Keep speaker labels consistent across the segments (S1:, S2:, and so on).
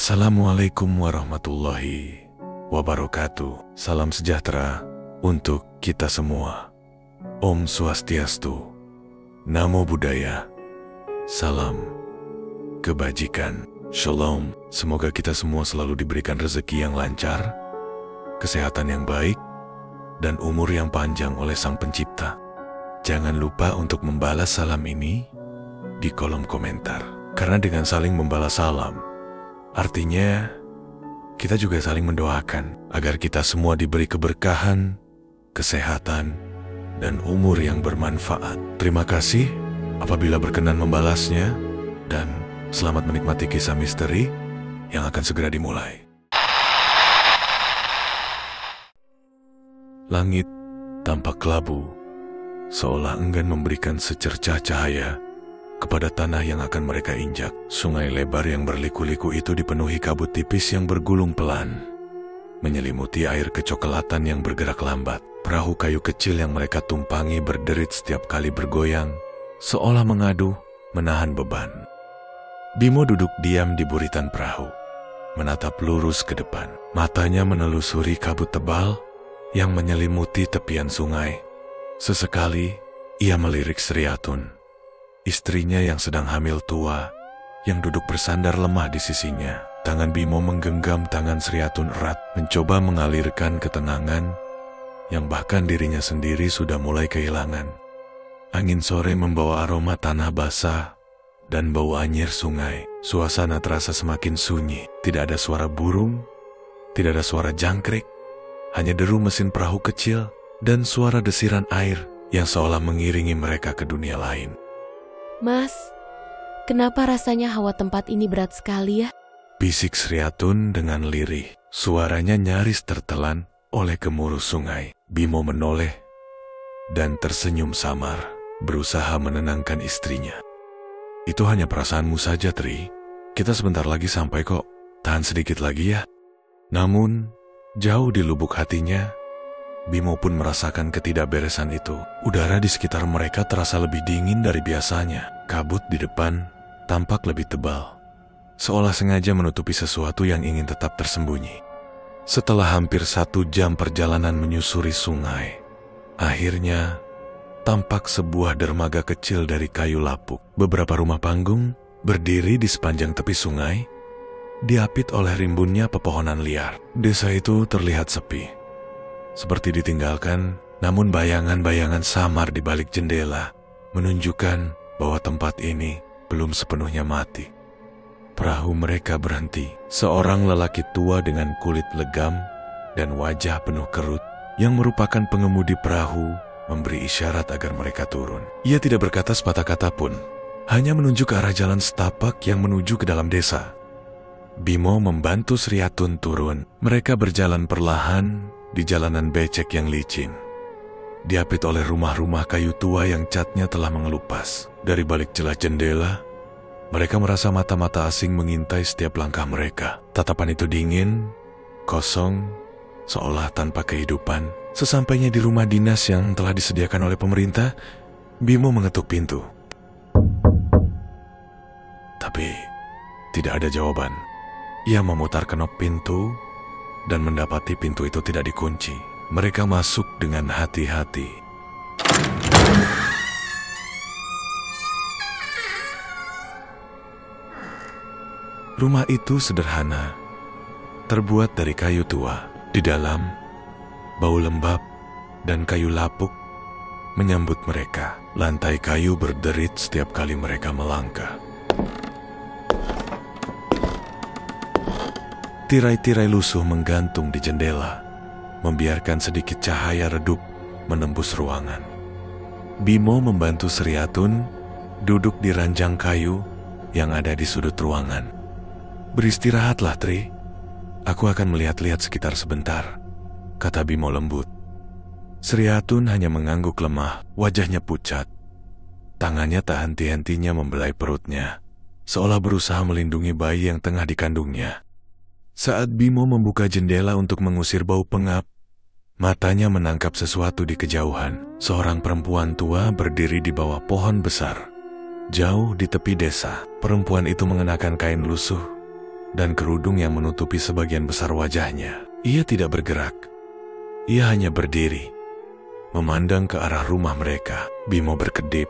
S1: Assalamualaikum warahmatullahi wabarakatuh. Salam sejahtera untuk kita semua. Om Swastiastu, Namo Buddhaya, salam kebajikan, Shalom. Semoga kita semua selalu diberikan rezeki yang lancar, kesehatan yang baik, dan umur yang panjang oleh Sang Pencipta. Jangan lupa untuk membalas salam ini di kolom komentar. Karena dengan saling membalas salam, artinya kita juga saling mendoakan agar kita semua diberi keberkahan, kesehatan, dan umur yang bermanfaat. Terima kasih apabila berkenan membalasnya, dan selamat menikmati kisah misteri yang akan segera dimulai. Langit tampak kelabu, seolah enggan memberikan secercah cahaya kepada tanah yang akan mereka injak. Sungai lebar yang berliku-liku itu dipenuhi kabut tipis yang bergulung pelan, menyelimuti air kecoklatan yang bergerak lambat. Perahu kayu kecil yang mereka tumpangi berderit setiap kali bergoyang, seolah mengadu menahan beban. Bimo duduk diam di buritan perahu, menatap lurus ke depan. Matanya menelusuri kabut tebal yang menyelimuti tepian sungai. Sesekali ia melirik Sriatun, istrinya yang sedang hamil tua, yang duduk bersandar lemah di sisinya. Tangan Bimo menggenggam tangan Sriatun erat, mencoba mengalirkan ketenangan yang bahkan dirinya sendiri sudah mulai kehilangan. Angin sore membawa aroma tanah basah dan bau anyir sungai. Suasana terasa semakin sunyi. Tidak ada suara burung, tidak ada suara jangkrik, hanya deru mesin perahu kecil dan suara desiran air yang seolah mengiringi mereka ke dunia lain.
S2: Mas, kenapa rasanya hawa tempat ini berat sekali ya?
S1: Bisik Sriatun dengan lirih. Suaranya nyaris tertelan oleh gemuruh sungai. Bimo menoleh dan tersenyum samar, berusaha menenangkan istrinya. Itu hanya perasaanmu saja, Tri. Kita sebentar lagi sampai kok. Tahan sedikit lagi ya. Namun, jauh di lubuk hatinya, Bimo pun merasakan ketidakberesan itu. Udara di sekitar mereka terasa lebih dingin dari biasanya. Kabut di depan tampak lebih tebal, seolah sengaja menutupi sesuatu yang ingin tetap tersembunyi. Setelah hampir 1 jam perjalanan menyusuri sungai, akhirnya tampak sebuah dermaga kecil dari kayu lapuk. Beberapa rumah panggung berdiri di sepanjang tepi sungai, diapit oleh rimbunnya pepohonan liar. Desa itu terlihat sepi, seperti ditinggalkan, namun bayangan-bayangan samar di balik jendela menunjukkan bahwa tempat ini belum sepenuhnya mati. Perahu mereka berhenti. Seorang lelaki tua dengan kulit legam dan wajah penuh kerut, yang merupakan pengemudi perahu, memberi isyarat agar mereka turun. Ia tidak berkata sepatah kata pun, hanya menunjuk ke arah jalan setapak yang menuju ke dalam desa. Bimo membantu Sriatun turun. Mereka berjalan perlahan di jalanan becek yang licin, diapit oleh rumah-rumah kayu tua yang catnya telah mengelupas. Dari balik celah jendela, mereka merasa mata-mata asing mengintai setiap langkah mereka. Tatapan itu dingin, kosong, seolah tanpa kehidupan. Sesampainya di rumah dinas yang telah disediakan oleh pemerintah, Bimo mengetuk pintu. Tapi tidak ada jawaban. Ia memutar kenop pintu dan mendapati pintu itu tidak dikunci. Mereka masuk dengan hati-hati. Rumah itu sederhana, terbuat dari kayu tua. Di dalam, bau lembab dan kayu lapuk menyambut mereka. Lantai kayu berderit setiap kali mereka melangkah. Tirai-tirai lusuh menggantung di jendela, membiarkan sedikit cahaya redup menembus ruangan. Bimo membantu Sriatun duduk di ranjang kayu yang ada di sudut ruangan. "Beristirahatlah, Tri. Aku akan melihat-lihat sekitar sebentar," kata Bimo lembut. Sriatun hanya mengangguk lemah, wajahnya pucat. Tangannya tak henti-hentinya membelai perutnya, seolah berusaha melindungi bayi yang tengah dikandungnya. Saat Bimo membuka jendela untuk mengusir bau pengap, matanya menangkap sesuatu di kejauhan. Seorang perempuan tua berdiri di bawah pohon besar, jauh di tepi desa. Perempuan itu mengenakan kain lusuh dan kerudung yang menutupi sebagian besar wajahnya. Ia tidak bergerak. Ia hanya berdiri, memandang ke arah rumah mereka. Bimo berkedip,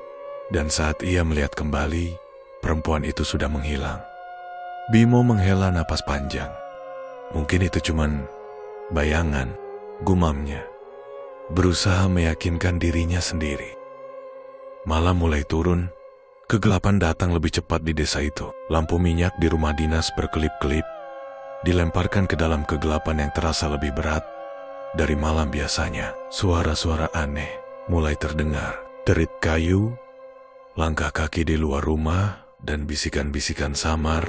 S1: dan saat ia melihat kembali, perempuan itu sudah menghilang. Bimo menghela napas panjang. Mungkin itu cuman bayangan, gumamnya. Berusaha meyakinkan dirinya sendiri. Malam mulai turun, kegelapan datang lebih cepat di desa itu. Lampu minyak di rumah dinas berkelip-kelip, dilemparkan ke dalam kegelapan yang terasa lebih berat dari malam biasanya. Suara-suara aneh mulai terdengar. Derit kayu, langkah kaki di luar rumah, dan bisikan-bisikan samar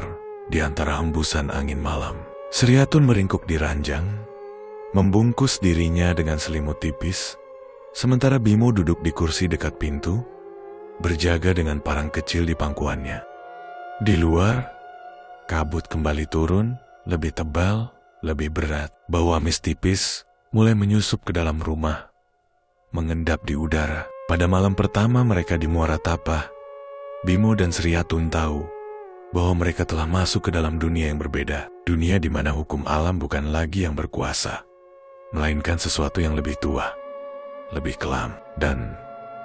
S1: di antara hembusan angin malam. Sriatun meringkuk di ranjang, membungkus dirinya dengan selimut tipis, sementara Bimo duduk di kursi dekat pintu, berjaga dengan parang kecil di pangkuannya. Di luar, kabut kembali turun, lebih tebal, lebih berat. Bau amis tipis mulai menyusup ke dalam rumah, mengendap di udara. Pada malam pertama mereka di Muara Tapah, Bimo dan Sriatun tahu bahwa mereka telah masuk ke dalam dunia yang berbeda. Dunia di mana hukum alam bukan lagi yang berkuasa, melainkan sesuatu yang lebih tua, lebih kelam, dan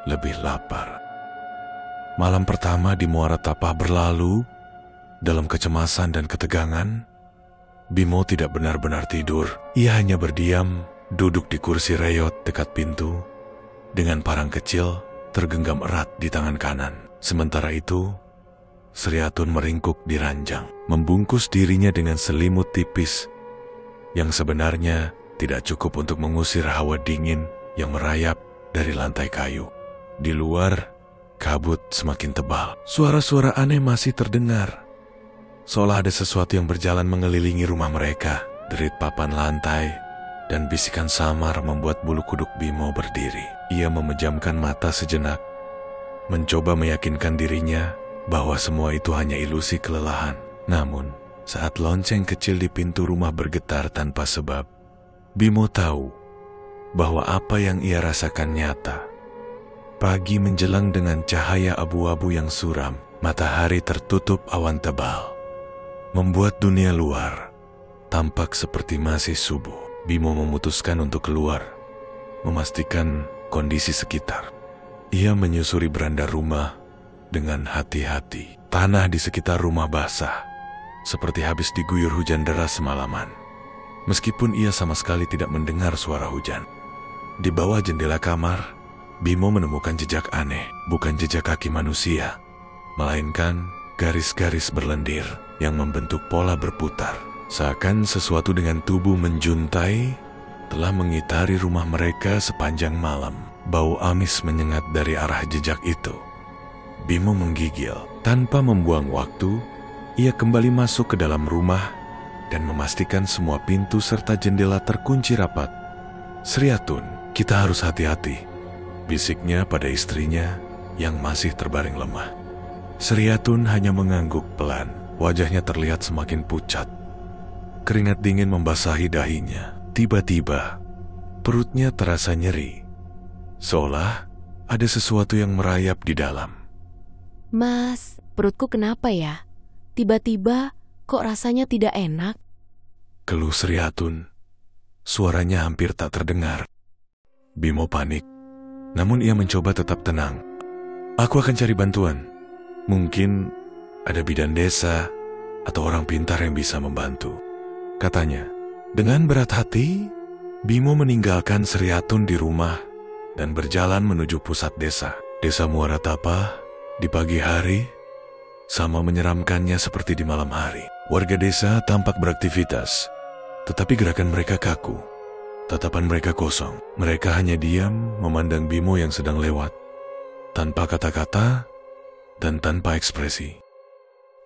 S1: lebih lapar. Malam pertama di Muara Tapah berlalu dalam kecemasan dan ketegangan. Bimo tidak benar-benar tidur. Ia hanya berdiam, duduk di kursi reyot dekat pintu, dengan parang kecil tergenggam erat di tangan kanan. Sementara itu, Sriatun meringkuk di ranjang, membungkus dirinya dengan selimut tipis yang sebenarnya tidak cukup untuk mengusir hawa dingin yang merayap dari lantai kayu. Di luar, kabut semakin tebal. Suara-suara aneh masih terdengar, seolah ada sesuatu yang berjalan mengelilingi rumah mereka. Derit papan lantai dan bisikan samar membuat bulu kuduk Bimo berdiri. Ia memejamkan mata sejenak, mencoba meyakinkan dirinya bahwa semua itu hanya ilusi kelelahan. Namun, saat lonceng kecil di pintu rumah bergetar tanpa sebab, Bimo tahu bahwa apa yang ia rasakan nyata. Pagi menjelang dengan cahaya abu-abu yang suram, matahari tertutup awan tebal, membuat dunia luar tampak seperti masih subuh. Bimo memutuskan untuk keluar, memastikan kondisi sekitar. Ia menyusuri beranda rumah dengan hati-hati. Tanah di sekitar rumah basah, seperti habis diguyur hujan deras semalaman. Meskipun ia sama sekali tidak mendengar suara hujan. Di bawah jendela kamar, Bimo menemukan jejak aneh. Bukan jejak kaki manusia, melainkan garis-garis berlendir yang membentuk pola berputar. Seakan sesuatu dengan tubuh menjuntai telah mengitari rumah mereka sepanjang malam. Bau amis menyengat dari arah jejak itu. Bimo menggigil. Tanpa membuang waktu, ia kembali masuk ke dalam rumah dan memastikan semua pintu serta jendela terkunci rapat. Sriatun, kita harus hati-hati, bisiknya pada istrinya yang masih terbaring lemah. Sriatun hanya mengangguk pelan. Wajahnya terlihat semakin pucat. Keringat dingin membasahi dahinya. Tiba-tiba, perutnya terasa nyeri, seolah ada sesuatu yang merayap di dalam.
S2: Mas, perutku kenapa ya? Tiba-tiba kok rasanya tidak enak?
S1: Keluh Sriatun. Suaranya hampir tak terdengar. Bimo panik, namun ia mencoba tetap tenang. Aku akan cari bantuan. Mungkin ada bidan desa atau orang pintar yang bisa membantu, katanya. Dengan berat hati, Bimo meninggalkan Sriatun di rumah dan berjalan menuju pusat desa. Desa Muara Tapah di pagi hari sama menyeramkannya seperti di malam hari. Warga desa tampak beraktivitas, tetapi gerakan mereka kaku. Tatapan mereka kosong. Mereka hanya diam memandang Bimo yang sedang lewat, tanpa kata-kata dan tanpa ekspresi.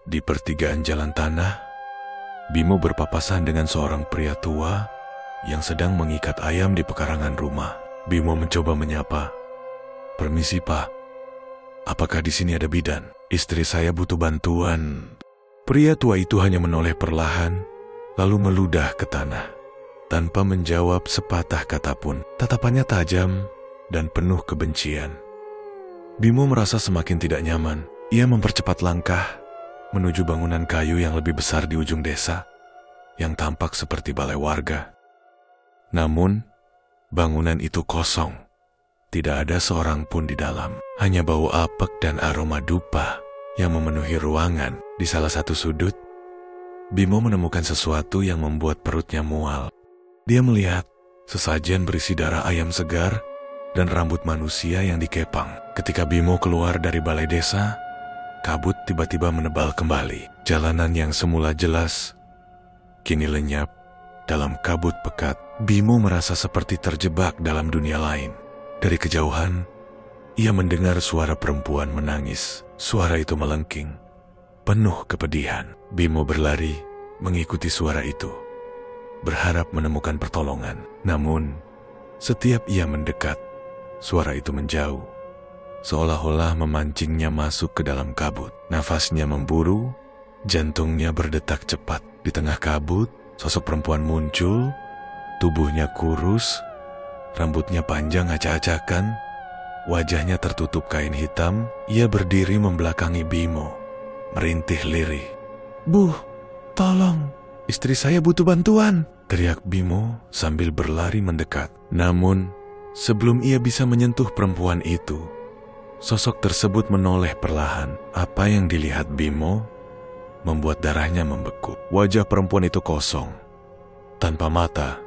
S1: Di pertigaan jalan tanah, Bimo berpapasan dengan seorang pria tua yang sedang mengikat ayam di pekarangan rumah. Bimo mencoba menyapa. Permisi Pak, apakah di sini ada bidan? Istri saya butuh bantuan. Pria tua itu hanya menoleh perlahan, lalu meludah ke tanah. Tanpa menjawab sepatah kata pun, tatapannya tajam dan penuh kebencian. Bimo merasa semakin tidak nyaman. Ia mempercepat langkah, menuju bangunan kayu yang lebih besar di ujung desa, yang tampak seperti balai warga. Namun, bangunan itu kosong. Tidak ada seorang pun di dalam. Hanya bau apek dan aroma dupa yang memenuhi ruangan. Di salah satu sudut, Bimo menemukan sesuatu yang membuat perutnya mual. Dia melihat sesajen berisi darah ayam segar dan rambut manusia yang dikepang. Ketika Bimo keluar dari balai desa, kabut tiba-tiba menebal kembali. Jalanan yang semula jelas kini lenyap dalam kabut pekat. Bimo merasa seperti terjebak dalam dunia lain. Dari kejauhan, ia mendengar suara perempuan menangis. Suara itu melengking, penuh kepedihan. Bimo berlari mengikuti suara itu, berharap menemukan pertolongan. Namun, setiap ia mendekat, suara itu menjauh, seolah-olah memancingnya masuk ke dalam kabut. Nafasnya memburu, jantungnya berdetak cepat. Di tengah kabut, sosok perempuan muncul, tubuhnya kurus, rambutnya panjang acak-acakan, wajahnya tertutup kain hitam. Ia berdiri membelakangi Bimo, merintih lirih. "Bu, tolong, istri saya butuh bantuan," teriak Bimo sambil berlari mendekat. Namun, sebelum ia bisa menyentuh perempuan itu, sosok tersebut menoleh perlahan. Apa yang dilihat Bimo membuat darahnya membeku. Wajah perempuan itu kosong, tanpa mata,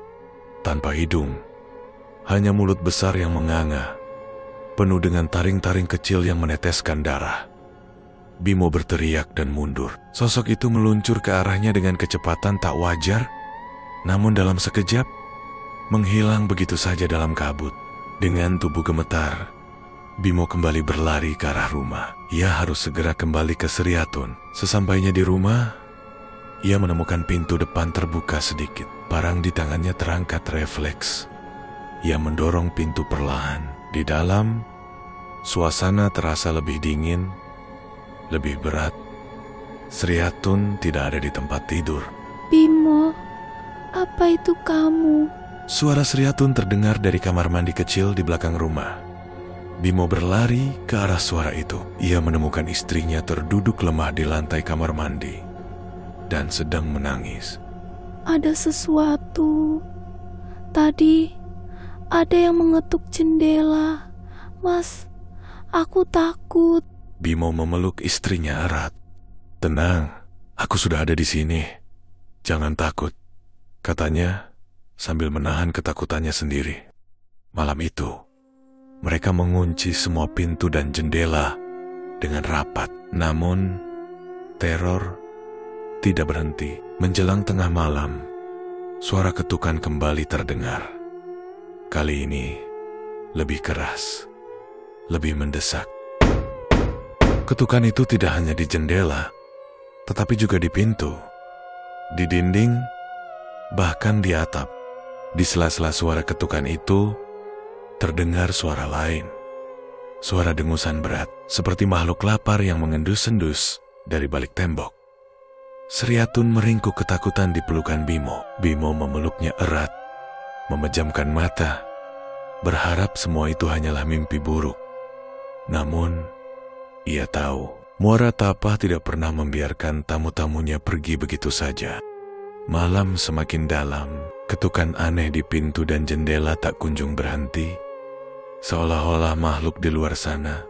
S1: tanpa hidung, hanya mulut besar yang menganga, penuh dengan taring-taring kecil yang meneteskan darah. Bimo berteriak dan mundur. Sosok itu meluncur ke arahnya dengan kecepatan tak wajar, namun dalam sekejap, menghilang begitu saja dalam kabut. Dengan tubuh gemetar, Bimo kembali berlari ke arah rumah. Ia harus segera kembali ke Sriatun. Sesampainya di rumah, ia menemukan pintu depan terbuka sedikit. Parang di tangannya terangkat refleks. Ia mendorong pintu perlahan. Di dalam, suasana terasa lebih dingin, lebih berat. Sriatun tidak ada di tempat tidur.
S2: Bimo, apa itu kamu?
S1: Suara Sriatun terdengar dari kamar mandi kecil di belakang rumah. Bimo berlari ke arah suara itu. Ia menemukan istrinya terduduk lemah di lantai kamar mandi dan sedang menangis.
S2: Ada sesuatu. Tadi ada yang mengetuk jendela. Mas, aku takut.
S1: Bimo memeluk istrinya erat. "Tenang, aku sudah ada di sini. Jangan takut," katanya sambil menahan ketakutannya sendiri. Malam itu, mereka mengunci semua pintu dan jendela dengan rapat. Namun, teror tidak berhenti. Menjelang tengah malam, suara ketukan kembali terdengar. Kali ini lebih keras, lebih mendesak. Ketukan itu tidak hanya di jendela, tetapi juga di pintu, di dinding, bahkan di atap. Di sela-sela suara ketukan itu, terdengar suara lain. Suara dengusan berat, seperti makhluk lapar yang mengendus-endus dari balik tembok. Sriatun meringkuk ketakutan di pelukan Bimo. Bimo memeluknya erat, memejamkan mata, berharap semua itu hanyalah mimpi buruk. Namun, ia tahu, Muara Tapah tidak pernah membiarkan tamu-tamunya pergi begitu saja. Malam semakin dalam, ketukan aneh di pintu dan jendela tak kunjung berhenti, seolah-olah makhluk di luar sana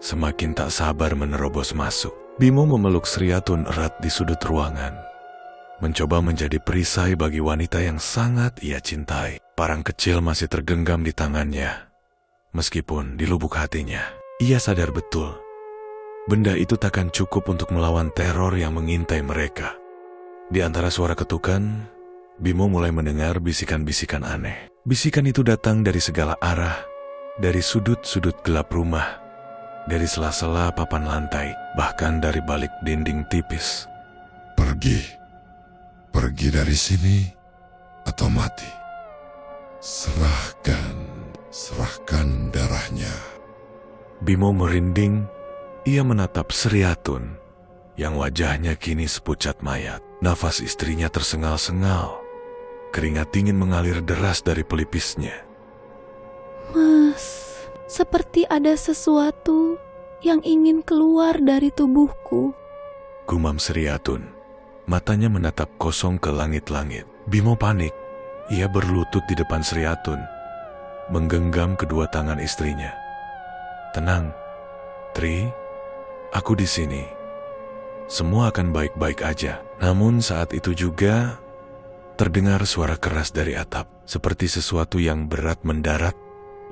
S1: semakin tak sabar menerobos masuk. Bimo memeluk Sriatun erat di sudut ruangan, mencoba menjadi perisai bagi wanita yang sangat ia cintai. Parang kecil masih tergenggam di tangannya. Meskipun di lubuk hatinya, ia sadar betul, benda itu takkan cukup untuk melawan teror yang mengintai mereka. Di antara suara ketukan, Bimo mulai mendengar bisikan-bisikan aneh. Bisikan itu datang dari segala arah, dari sudut-sudut gelap rumah, dari sela-sela papan lantai, bahkan dari balik dinding tipis.
S3: Pergi dari sini atau mati. Serahkan darahnya.
S1: Bimo merinding, ia menatap Sriatun, yang wajahnya kini sepucat mayat. Nafas istrinya tersengal-sengal, keringat dingin mengalir deras dari pelipisnya.
S2: Mas, seperti ada sesuatu yang ingin keluar dari tubuhku.
S1: gumam Sri Atun. Matanya menatap kosong ke langit-langit. Bimo panik. Ia berlutut di depan Sri Atun, menggenggam kedua tangan istrinya. Tenang, Tri, aku di sini. Semua akan baik-baik aja. Namun saat itu juga terdengar suara keras dari atap, seperti sesuatu yang berat mendarat,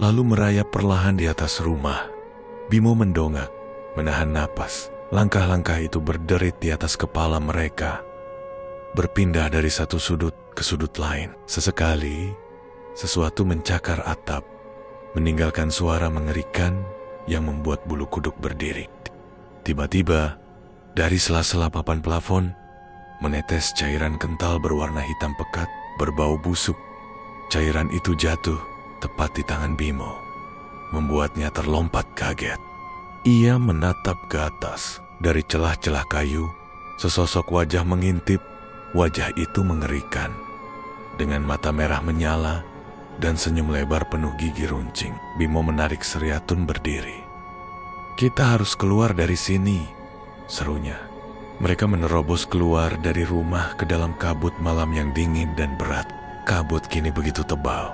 S1: lalu merayap perlahan di atas rumah. Bimo mendongak, menahan napas. Langkah-langkah itu berderit di atas kepala mereka, berpindah dari satu sudut ke sudut lain. Sesekali, sesuatu mencakar atap, meninggalkan suara mengerikan yang membuat bulu kuduk berdiri. Tiba-tiba, dari sela-sela papan plafon, menetes cairan kental berwarna hitam pekat, berbau busuk. Cairan itu jatuh tepat di tangan Bimo, membuatnya terlompat kaget. Ia menatap ke atas. Dari celah-celah kayu, sesosok wajah mengintip. Wajah itu mengerikan, dengan mata merah menyala dan senyum lebar penuh gigi runcing. Bimo menarik Sri Atun berdiri. "Kita harus keluar dari sini," serunya. Mereka menerobos keluar dari rumah ke dalam kabut malam yang dingin dan berat. Kabut kini begitu tebal,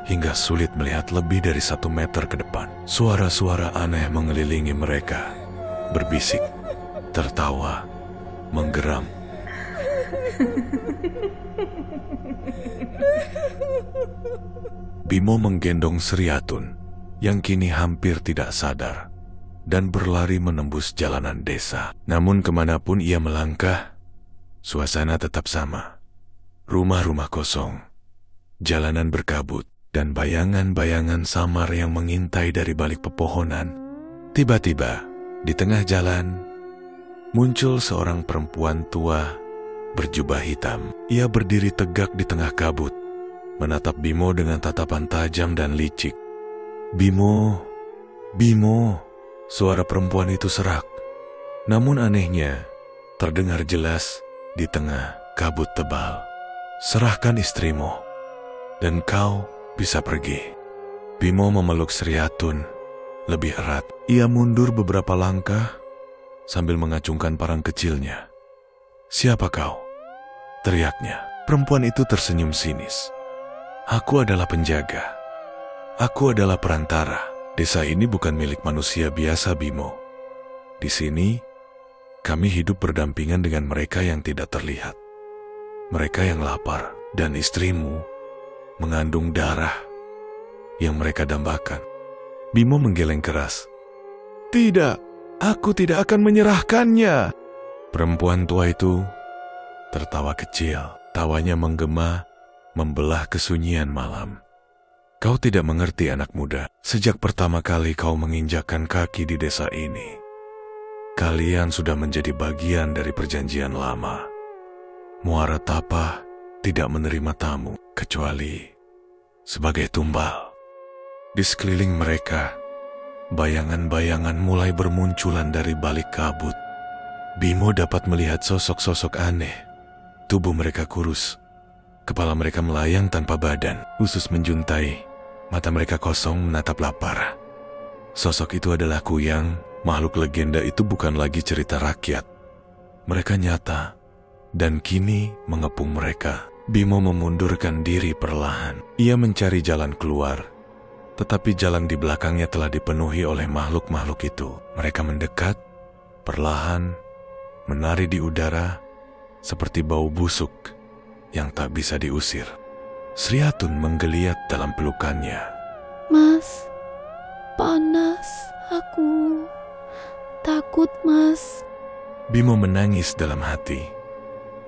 S1: hingga sulit melihat lebih dari 1 meter ke depan. Suara-suara aneh mengelilingi mereka, berbisik, tertawa, menggeram. Bimo menggendong Sri Atun yang kini hampir tidak sadar dan berlari menembus jalanan desa. Namun kemanapun ia melangkah, suasana tetap sama. Rumah-rumah kosong, jalanan berkabut, dan bayangan-bayangan samar yang mengintai dari balik pepohonan. Tiba-tiba, di tengah jalan, muncul seorang perempuan tua berjubah hitam. Ia berdiri tegak di tengah kabut, menatap Bimo dengan tatapan tajam dan licik. "Bimo, Bimo," suara perempuan itu serak. Namun anehnya, terdengar jelas di tengah kabut tebal. "Serahkan istrimu, dan kau bisa pergi." Bimo memeluk Sri Atun lebih erat. Ia mundur beberapa langkah sambil mengacungkan parang kecilnya. "Siapa kau?" teriaknya. Perempuan itu tersenyum sinis. "Aku adalah penjaga. Aku adalah perantara. Desa ini bukan milik manusia biasa, Bimo. Di sini, kami hidup berdampingan dengan mereka yang tidak terlihat. Mereka yang lapar, dan istrimu mengandung darah yang mereka dambakan." Bimo menggeleng keras. "Tidak, aku tidak akan menyerahkannya." Perempuan tua itu tertawa kecil. Tawanya menggema, membelah kesunyian malam. "Kau tidak mengerti, anak muda. Sejak pertama kali kau menginjakkan kaki di desa ini, kalian sudah menjadi bagian dari perjanjian lama. Muara Tapah tidak menerima tamu, kecuali sebagai tumbal." Di sekeliling mereka, bayangan-bayangan mulai bermunculan dari balik kabut. Bimo dapat melihat sosok-sosok aneh. Tubuh mereka kurus, kepala mereka melayang tanpa badan, usus menjuntai, mata mereka kosong menatap lapar. Sosok itu adalah Kuyang. Makhluk legenda itu bukan lagi cerita rakyat. Mereka nyata, dan kini mengepung mereka. Bimo memundurkan diri perlahan. Ia mencari jalan keluar, tetapi jalan di belakangnya telah dipenuhi oleh makhluk-makhluk itu. Mereka mendekat, perlahan, menari di udara, seperti bau busuk yang tak bisa diusir. Sri Atun menggeliat dalam pelukannya.
S2: "Mas, panas aku. Takut, Mas."
S1: Bimo menangis dalam hati.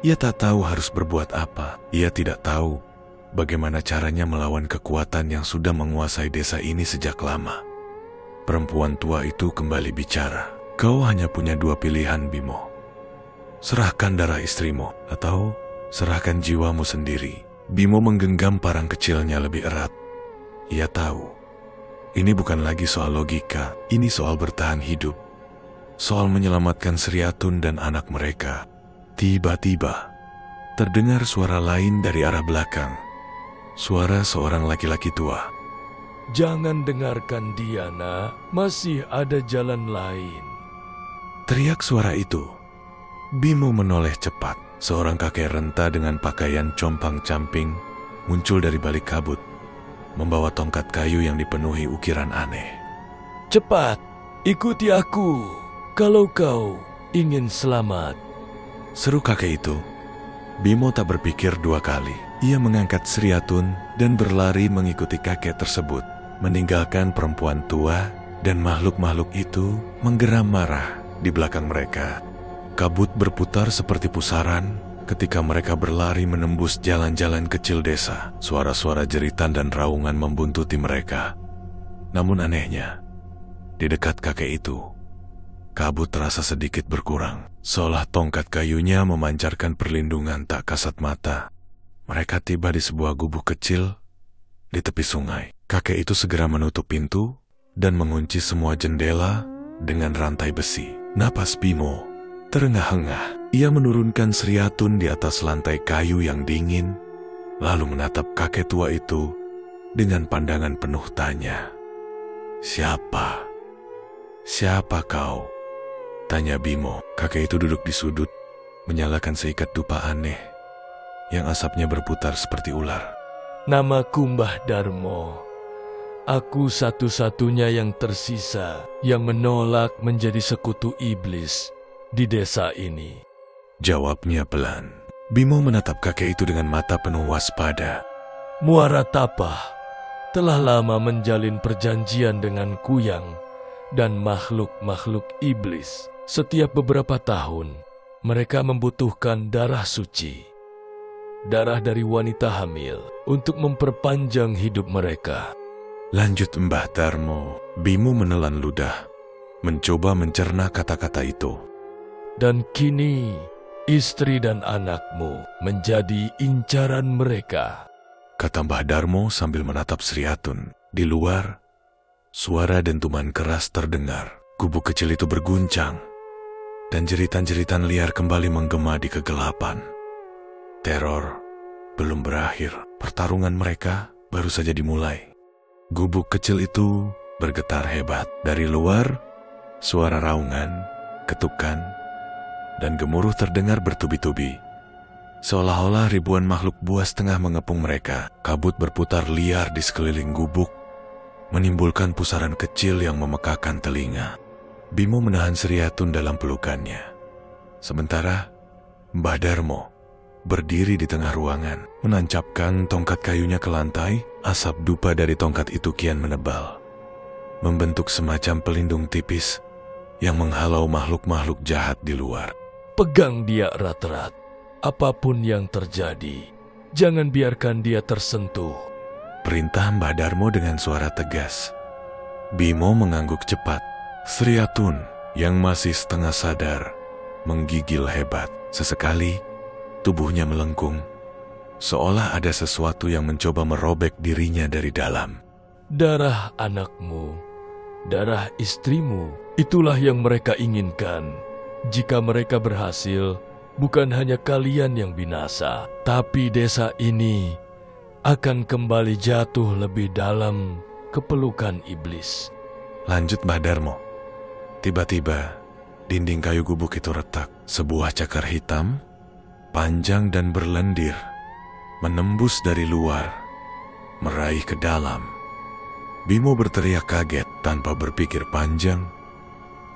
S1: Ia tak tahu harus berbuat apa. Ia tidak tahu bagaimana caranya melawan kekuatan yang sudah menguasai desa ini sejak lama. Perempuan tua itu kembali bicara. "Kau hanya punya 2 pilihan, Bimo. Serahkan darah istrimu, atau serahkan jiwamu sendiri." Bimo menggenggam parang kecilnya lebih erat. Ia tahu, ini bukan lagi soal logika, ini soal bertahan hidup. Soal menyelamatkan Sri Atun dan anak mereka. Tiba-tiba, terdengar suara lain dari arah belakang. Suara seorang laki-laki tua.
S4: "Jangan dengarkan dia, nak. Masih ada jalan lain."
S1: Teriak suara itu. Bimo menoleh cepat. Seorang kakek renta dengan pakaian compang-camping muncul dari balik kabut, membawa tongkat kayu yang dipenuhi ukiran aneh.
S4: Cepat, ikuti aku kalau kau ingin selamat.
S1: Seru kakek itu. Bimo tak berpikir dua kali. Ia mengangkat Sri Atun dan berlari mengikuti kakek tersebut, meninggalkan perempuan tua dan makhluk-makhluk itu menggeram marah di belakang mereka. Kabut berputar seperti pusaran ketika mereka berlari menembus jalan-jalan kecil desa. Suara-suara jeritan dan raungan membuntuti mereka. Namun anehnya, di dekat kakek itu, kabut terasa sedikit berkurang, seolah tongkat kayunya memancarkan perlindungan tak kasat mata. Mereka tiba di sebuah gubuk kecil di tepi sungai. Kakek itu segera menutup pintu dan mengunci semua jendela dengan rantai besi. Napas Bimo terengah-engah. Ia menurunkan Sri Atun di atas lantai kayu yang dingin, lalu menatap kakek tua itu dengan pandangan penuh tanya. Siapa? Siapa kau? Tanya Bimo. Kakek itu duduk di sudut, menyalakan seikat dupa aneh yang asapnya berputar seperti ular.
S4: Namaku Mbah Darmo. Aku satu-satunya yang tersisa yang menolak menjadi sekutu iblis di desa ini.
S1: Jawabnya pelan. Bimo menatap kakek itu dengan mata penuh waspada.
S4: Muara Tapah telah lama menjalin perjanjian dengan Kuyang dan makhluk-makhluk iblis. Setiap beberapa tahun, mereka membutuhkan darah suci, darah dari wanita hamil, untuk memperpanjang hidup mereka.
S1: Lanjut Mbah Darmo. Bimo menelan ludah, mencoba mencerna kata-kata itu.
S4: Dan kini, istri dan anakmu menjadi incaran mereka,
S1: kata Mbah Darmo sambil menatap Sri Atun. Di luar, suara dentuman keras terdengar. Gubuk kecil itu berguncang, dan jeritan-jeritan liar kembali menggema di kegelapan. Teror belum berakhir. Pertarungan mereka baru saja dimulai. Gubuk kecil itu bergetar hebat. Dari luar, suara raungan, ketukan, dan gemuruh terdengar bertubi-tubi. Seolah-olah ribuan makhluk buas tengah mengepung mereka. Kabut berputar liar di sekeliling gubuk, menimbulkan pusaran kecil yang memekakan telinga. Bimo menahan Sri Atun dalam pelukannya. Sementara, Mbah Darmo berdiri di tengah ruangan, menancapkan tongkat kayunya ke lantai. Asap dupa dari tongkat itu kian menebal, membentuk semacam pelindung tipis yang menghalau makhluk-makhluk jahat di luar.
S4: Pegang dia erat-erat. Apapun yang terjadi, jangan biarkan dia tersentuh,
S1: perintah Mbah Darmo dengan suara tegas. Bimo mengangguk cepat. Sri Atun yang masih setengah sadar menggigil hebat. Sesekali tubuhnya melengkung, seolah ada sesuatu yang mencoba merobek dirinya dari dalam.
S4: Darah anakmu, darah istrimu, itulah yang mereka inginkan. Jika mereka berhasil, bukan hanya kalian yang binasa, tapi desa ini akan kembali jatuh lebih dalam kepelukan iblis.
S1: Lanjut Mbah Darmo. Tiba-tiba, dinding kayu gubuk itu retak. Sebuah cakar hitam, panjang dan berlendir, menembus dari luar, meraih ke dalam. Bimo berteriak kaget. Tanpa berpikir panjang,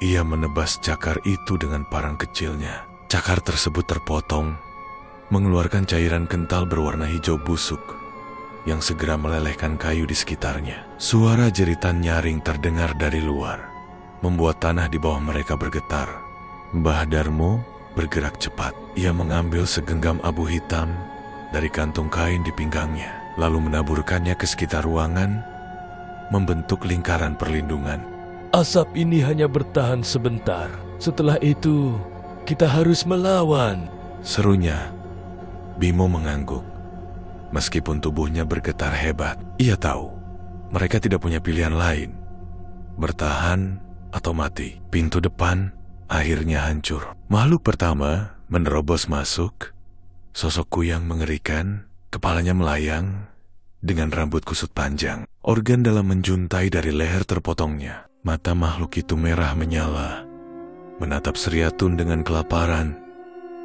S1: ia menebas cakar itu dengan parang kecilnya. Cakar tersebut terpotong, mengeluarkan cairan kental berwarna hijau busuk yang segera melelehkan kayu di sekitarnya. Suara jeritan nyaring terdengar dari luar, membuat tanah di bawah mereka bergetar. Mbah Darmo bergerak cepat. Ia mengambil segenggam abu hitam dari kantung kain di pinggangnya, lalu menaburkannya ke sekitar ruangan, membentuk lingkaran perlindungan.
S4: Asap ini hanya bertahan sebentar. Setelah itu, kita harus melawan,
S1: serunya. Bimo mengangguk. Meskipun tubuhnya bergetar hebat, ia tahu mereka tidak punya pilihan lain. Bertahan atau mati. Pintu depan akhirnya hancur. Makhluk pertama menerobos masuk. Sosok Kuyang mengerikan, kepalanya melayang dengan rambut kusut panjang. Organ dalam menjuntai dari leher terpotongnya. Mata makhluk itu merah menyala, menatap Sri Atun dengan kelaparan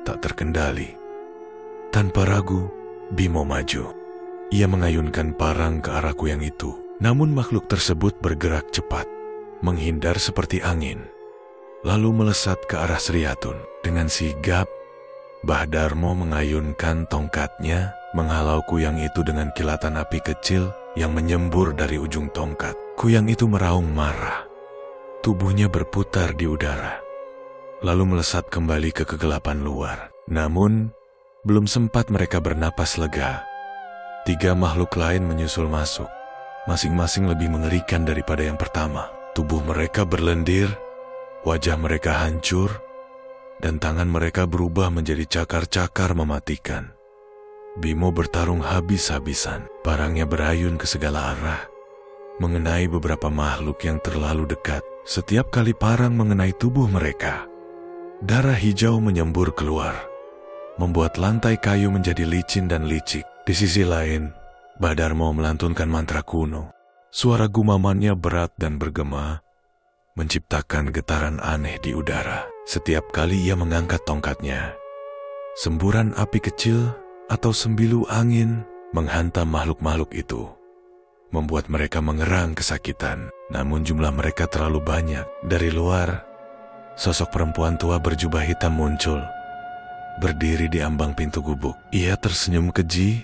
S1: tak terkendali. Tanpa ragu, Bimo maju. Ia mengayunkan parang ke arah kuyang itu. Namun makhluk tersebut bergerak cepat, menghindar seperti angin, lalu melesat ke arah Sriatun. Dengan sigap, Mbah Darmo mengayunkan tongkatnya, menghalau kuyang itu dengan kilatan api kecil yang menyembur dari ujung tongkat. Kuyang itu meraung marah. Tubuhnya berputar di udara, lalu melesat kembali ke kegelapan luar. Namun, belum sempat mereka bernapas lega, 3 makhluk lain menyusul masuk. Masing-masing lebih mengerikan daripada yang pertama. Tubuh mereka berlendir, wajah mereka hancur, dan tangan mereka berubah menjadi cakar-cakar mematikan. Bimo bertarung habis-habisan. Parangnya berayun ke segala arah, mengenai beberapa makhluk yang terlalu dekat. Setiap kali parang mengenai tubuh mereka, darah hijau menyembur keluar, membuat lantai kayu menjadi licin dan licik. Di sisi lain, Mbah Darmo melantunkan mantra kuno. Suara gumamannya berat dan bergema, menciptakan getaran aneh di udara. Setiap kali ia mengangkat tongkatnya, semburan api kecil atau sembilu angin menghantam makhluk-makhluk itu, membuat mereka mengerang kesakitan. Namun jumlah mereka terlalu banyak. Dari luar, sosok perempuan tua berjubah hitam muncul, berdiri di ambang pintu gubuk. Ia tersenyum keji,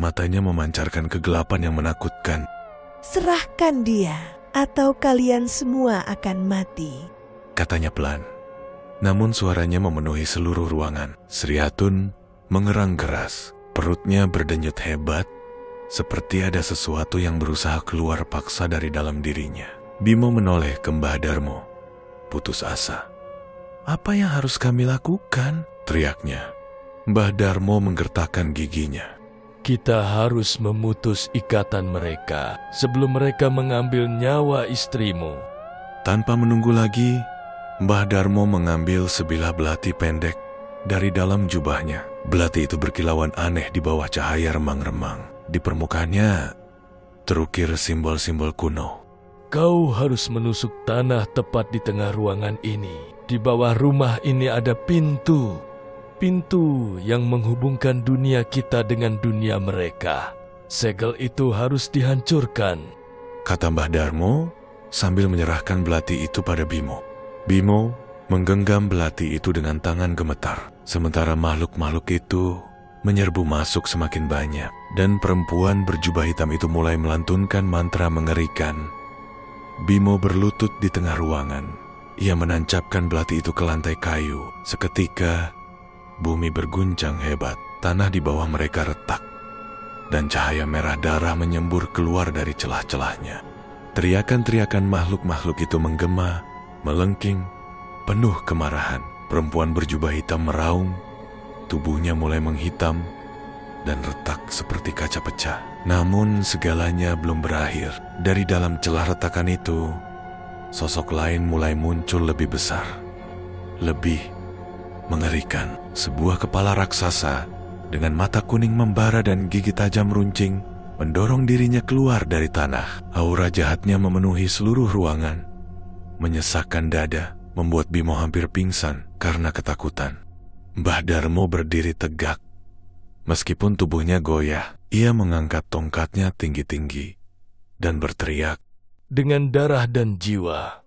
S1: matanya memancarkan kegelapan yang menakutkan.
S5: "Serahkan dia, atau kalian semua akan mati,"
S1: katanya pelan. Namun suaranya memenuhi seluruh ruangan. Sriatun mengerang keras, perutnya berdenyut hebat, seperti ada sesuatu yang berusaha keluar paksa dari dalam dirinya. Bimo menoleh ke Mbah Darmo, putus asa. "Apa yang harus kami lakukan?" teriaknya. Mbah Darmo menggertakkan giginya.
S4: Kita harus memutus ikatan mereka sebelum mereka mengambil nyawa istrimu.
S1: Tanpa menunggu lagi, Mbah Darmo mengambil sebilah belati pendek dari dalam jubahnya. Belati itu berkilauan aneh di bawah cahaya remang-remang. Di permukaannya terukir simbol-simbol kuno.
S4: Kau harus menusuk tanah tepat di tengah ruangan ini. Di bawah rumah ini ada pintu. Pintu yang menghubungkan dunia kita dengan dunia mereka. Segel itu harus dihancurkan,
S1: kata Mbah Darmo sambil menyerahkan belati itu pada Bimo. Bimo menggenggam belati itu dengan tangan gemetar. Sementara makhluk-makhluk itu menyerbu masuk semakin banyak, dan perempuan berjubah hitam itu mulai melantunkan mantra mengerikan. Bimo berlutut di tengah ruangan. Ia menancapkan belati itu ke lantai kayu. Seketika, bumi berguncang hebat. Tanah di bawah mereka retak, dan cahaya merah darah menyembur keluar dari celah-celahnya. Teriakan-teriakan makhluk-makhluk itu menggema, melengking, penuh kemarahan. Perempuan berjubah hitam meraung, tubuhnya mulai menghitam dan retak seperti kaca pecah. Namun segalanya belum berakhir. Dari dalam celah retakan itu, sosok lain mulai muncul lebih besar, lebih mengerikan. Sebuah kepala raksasa dengan mata kuning membara dan gigi tajam runcing mendorong dirinya keluar dari tanah. Aura jahatnya memenuhi seluruh ruangan, menyesakkan dada, membuat Bimo hampir pingsan karena ketakutan. Mbah Darmo berdiri tegak. Meskipun tubuhnya goyah, ia mengangkat tongkatnya tinggi-tinggi dan berteriak,
S4: "Dengan darah dan jiwa,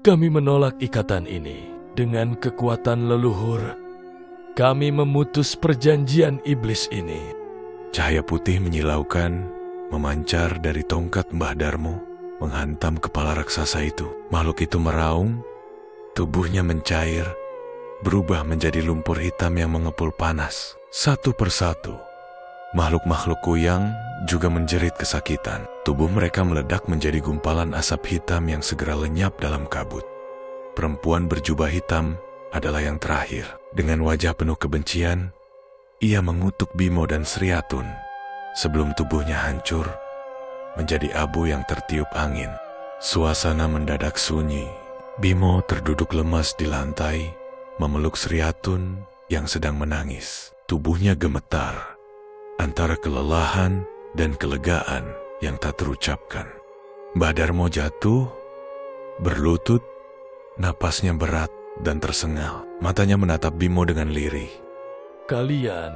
S4: kami menolak ikatan ini. Dengan kekuatan leluhur, kami memutus perjanjian iblis ini."
S1: Cahaya putih menyilaukan, memancar dari tongkat Mbah Darmo, menghantam kepala raksasa itu. Makhluk itu meraung, tubuhnya mencair, berubah menjadi lumpur hitam yang mengepul panas. Satu persatu, makhluk-makhluk kuyang juga menjerit kesakitan. Tubuh mereka meledak menjadi gumpalan asap hitam yang segera lenyap dalam kabut. Perempuan berjubah hitam adalah yang terakhir. Dengan wajah penuh kebencian, ia mengutuk Bimo dan Sriatun sebelum tubuhnya hancur menjadi abu yang tertiup angin. Suasana mendadak sunyi. Bimo terduduk lemas di lantai, memeluk Sriatun yang sedang menangis. Tubuhnya gemetar antara kelelahan dan kelegaan yang tak terucapkan. Mbah Darmo jatuh, berlutut, napasnya berat, dan tersengal. Matanya menatap Bimo dengan lirih.
S4: Kalian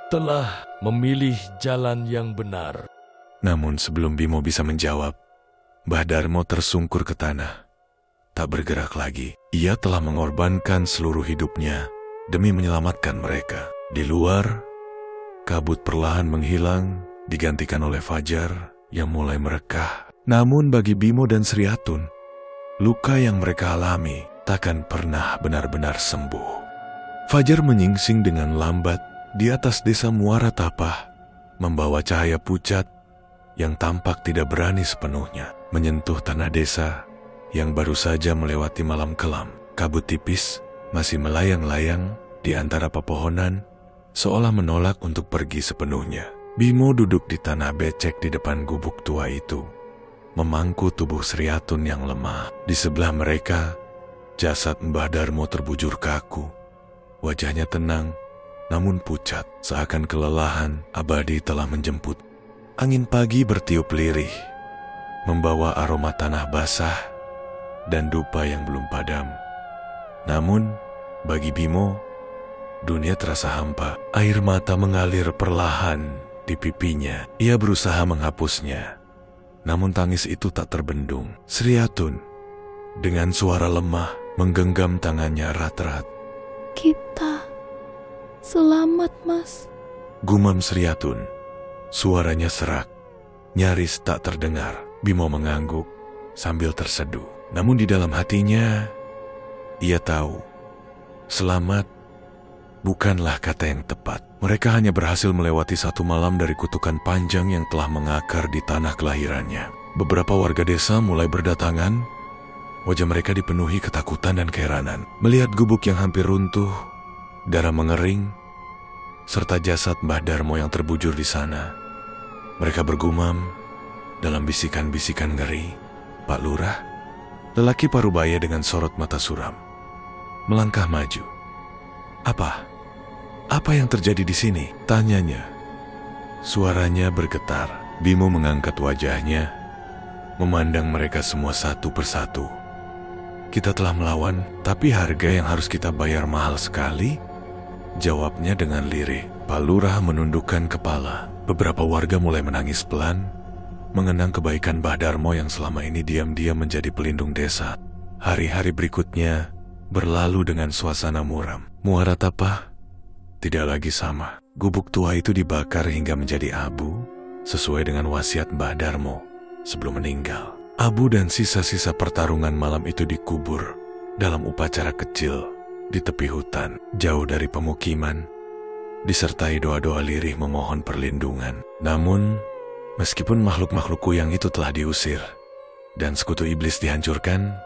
S4: telah memilih jalan yang benar.
S1: Namun sebelum Bimo bisa menjawab, Mbah Darmo tersungkur ke tanah. Tak bergerak lagi. Ia telah mengorbankan seluruh hidupnya demi menyelamatkan mereka. Di luar, kabut perlahan menghilang, digantikan oleh fajar yang mulai merekah. Namun bagi Bimo dan Sri Atun, luka yang mereka alami takkan pernah benar-benar sembuh. Fajar menyingsing dengan lambat di atas desa Muara Tapah, membawa cahaya pucat yang tampak tidak berani sepenuhnya menyentuh tanah desa yang baru saja melewati malam kelam. Kabut tipis masih melayang-layang di antara pepohonan, seolah menolak untuk pergi sepenuhnya. Bimo duduk di tanah becek di depan gubuk tua itu, memangku tubuh Sri Atun yang lemah. Di sebelah mereka, jasad Mbah Darmo terbujur kaku. Wajahnya tenang, namun pucat, seakan kelelahan abadi telah menjemput. Angin pagi bertiup lirih, membawa aroma tanah basah dan dupa yang belum padam. Namun, bagi Bimo, dunia terasa hampa. Air mata mengalir perlahan di pipinya. Ia berusaha menghapusnya, namun tangis itu tak terbendung. Sri Atun, dengan suara lemah, menggenggam tangannya erat-erat.
S2: Kita selamat, Mas.
S1: Gumam Sri Atun. Suaranya serak, nyaris tak terdengar. Bimo mengangguk sambil terseduh. Namun di dalam hatinya, ia tahu, selamat bukanlah kata yang tepat. Mereka hanya berhasil melewati satu malam dari kutukan panjang yang telah mengakar di tanah kelahirannya. Beberapa warga desa mulai berdatangan. Wajah mereka dipenuhi ketakutan dan keheranan. Melihat gubuk yang hampir runtuh, darah mengering, serta jasad Mbah Darmo yang terbujur di sana. Mereka bergumam dalam bisikan-bisikan ngeri. Pak Lurah, lelaki parubaya dengan sorot mata suram, melangkah maju. Apa yang terjadi di sini? Tanyanya. Suaranya bergetar. Bimo mengangkat wajahnya, memandang mereka semua satu persatu. Kita telah melawan, tapi harga yang harus kita bayar mahal sekali, jawabnya dengan lirih. Pak Lurah menundukkan kepala. Beberapa warga mulai menangis pelan, mengenang kebaikan Mbah Darmo yang selama ini diam-diam menjadi pelindung desa. Hari-hari berikutnya berlalu dengan suasana muram. Muara Tapah tidak lagi sama. Gubuk tua itu dibakar hingga menjadi abu, sesuai dengan wasiat Mbah Darmo sebelum meninggal. Abu dan sisa-sisa pertarungan malam itu dikubur dalam upacara kecil di tepi hutan, jauh dari pemukiman, disertai doa-doa lirih memohon perlindungan. Namun, meskipun makhluk-makhluk kuyang itu telah diusir dan sekutu iblis dihancurkan,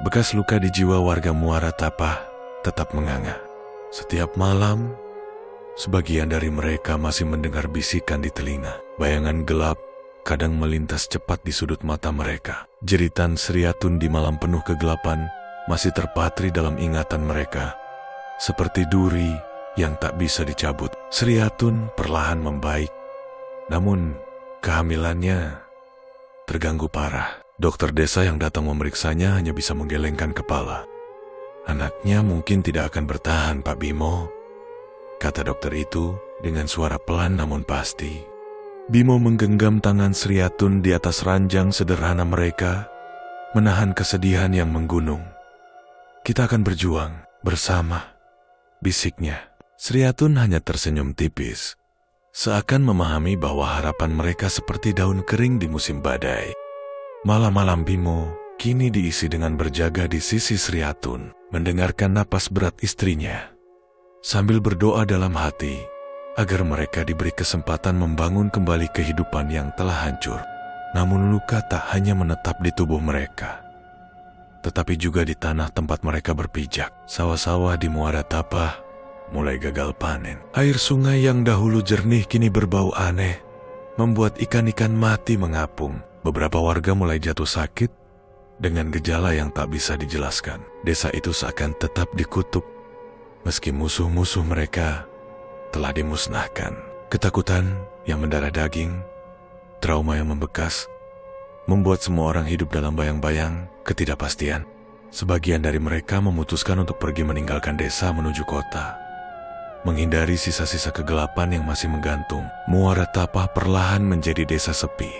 S1: bekas luka di jiwa warga Muara Tapah tetap menganga. Setiap malam, sebagian dari mereka masih mendengar bisikan di telinga. Bayangan gelap kadang melintas cepat di sudut mata mereka. Jeritan Sri Atun di malam penuh kegelapan masih terpatri dalam ingatan mereka, seperti duri yang tak bisa dicabut. Sri Atun perlahan membaik, namun kehamilannya terganggu parah. Dokter desa yang datang memeriksanya hanya bisa menggelengkan kepala. Anaknya mungkin tidak akan bertahan, Pak Bimo, kata dokter itu dengan suara pelan namun pasti. Bimo menggenggam tangan Sri Atun di atas ranjang sederhana mereka, menahan kesedihan yang menggunung. Kita akan berjuang bersama, bisiknya. Sri Atun hanya tersenyum tipis, seakan memahami bahwa harapan mereka seperti daun kering di musim badai. Malam-malam Bimo kini diisi dengan berjaga di sisi Sri Atun, mendengarkan napas berat istrinya, sambil berdoa dalam hati agar mereka diberi kesempatan membangun kembali kehidupan yang telah hancur. Namun luka tak hanya menetap di tubuh mereka, tetapi juga di tanah tempat mereka berpijak. Sawah-sawah di Muara Tapah mulai gagal panen. Air sungai yang dahulu jernih kini berbau aneh, membuat ikan-ikan mati mengapung. Beberapa warga mulai jatuh sakit dengan gejala yang tak bisa dijelaskan. Desa itu seakan tetap dikutuk, meski musuh-musuh mereka telah dimusnahkan. Ketakutan yang mendarah daging, trauma yang membekas, membuat semua orang hidup dalam bayang-bayang ketidakpastian. Sebagian dari mereka memutuskan untuk pergi meninggalkan desa menuju kota. Menghindari sisa-sisa kegelapan yang masih menggantung, Muara Tapah perlahan menjadi desa sepi.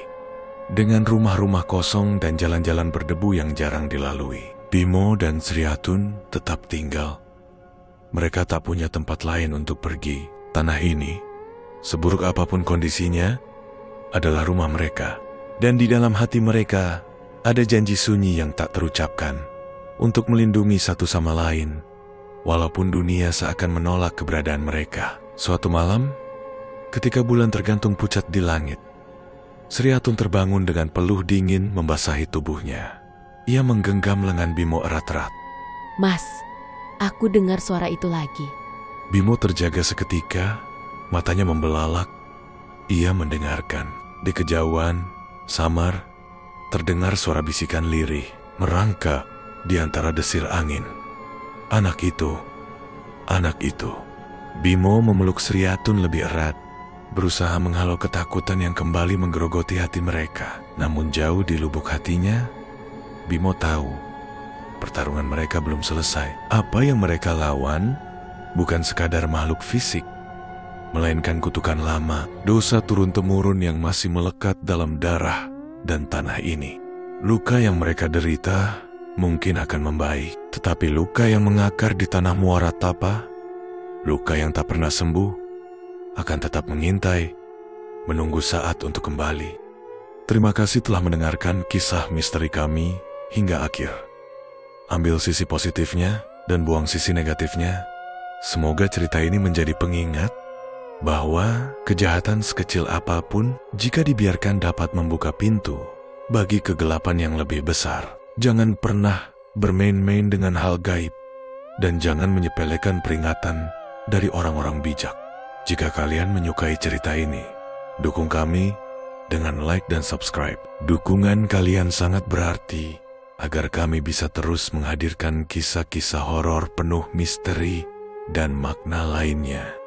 S1: Dengan rumah-rumah kosong dan jalan-jalan berdebu yang jarang dilalui. Bimo dan Sri Hatun tetap tinggal. Mereka tak punya tempat lain untuk pergi. Tanah ini, seburuk apapun kondisinya, adalah rumah mereka. Dan di dalam hati mereka, ada janji sunyi yang tak terucapkan untuk melindungi satu sama lain, walaupun dunia seakan menolak keberadaan mereka. Suatu malam, ketika bulan tergantung pucat di langit, Sri Hatun terbangun dengan peluh dingin membasahi tubuhnya. Ia menggenggam lengan Bimo erat-erat.
S2: Mas, aku dengar suara itu lagi.
S1: Bimo terjaga seketika, matanya membelalak. Ia mendengarkan. Di kejauhan, samar, terdengar suara bisikan lirih, merangkak di antara desir angin. Anak itu. Bimo memeluk Sri Hatun lebih erat, berusaha menghalau ketakutan yang kembali menggerogoti hati mereka. Namun jauh di lubuk hatinya, Bimo tahu pertarungan mereka belum selesai. Apa yang mereka lawan bukan sekadar makhluk fisik, melainkan kutukan lama, dosa turun-temurun yang masih melekat dalam darah dan tanah ini. Luka yang mereka derita mungkin akan membaik, tetapi luka yang mengakar di tanah Muara Tapah, luka yang tak pernah sembuh, akan tetap mengintai, menunggu saat untuk kembali. Terima kasih telah mendengarkan kisah misteri kami hingga akhir. Ambil sisi positifnya dan buang sisi negatifnya. Semoga cerita ini menjadi pengingat bahwa kejahatan sekecil apapun, jika dibiarkan, dapat membuka pintu bagi kegelapan yang lebih besar. Jangan pernah bermain-main dengan hal gaib, dan jangan menyepelekan peringatan dari orang-orang bijak. Jika kalian menyukai cerita ini, dukung kami dengan like dan subscribe. Dukungan kalian sangat berarti agar kami bisa terus menghadirkan kisah-kisah horor penuh misteri dan makna lainnya.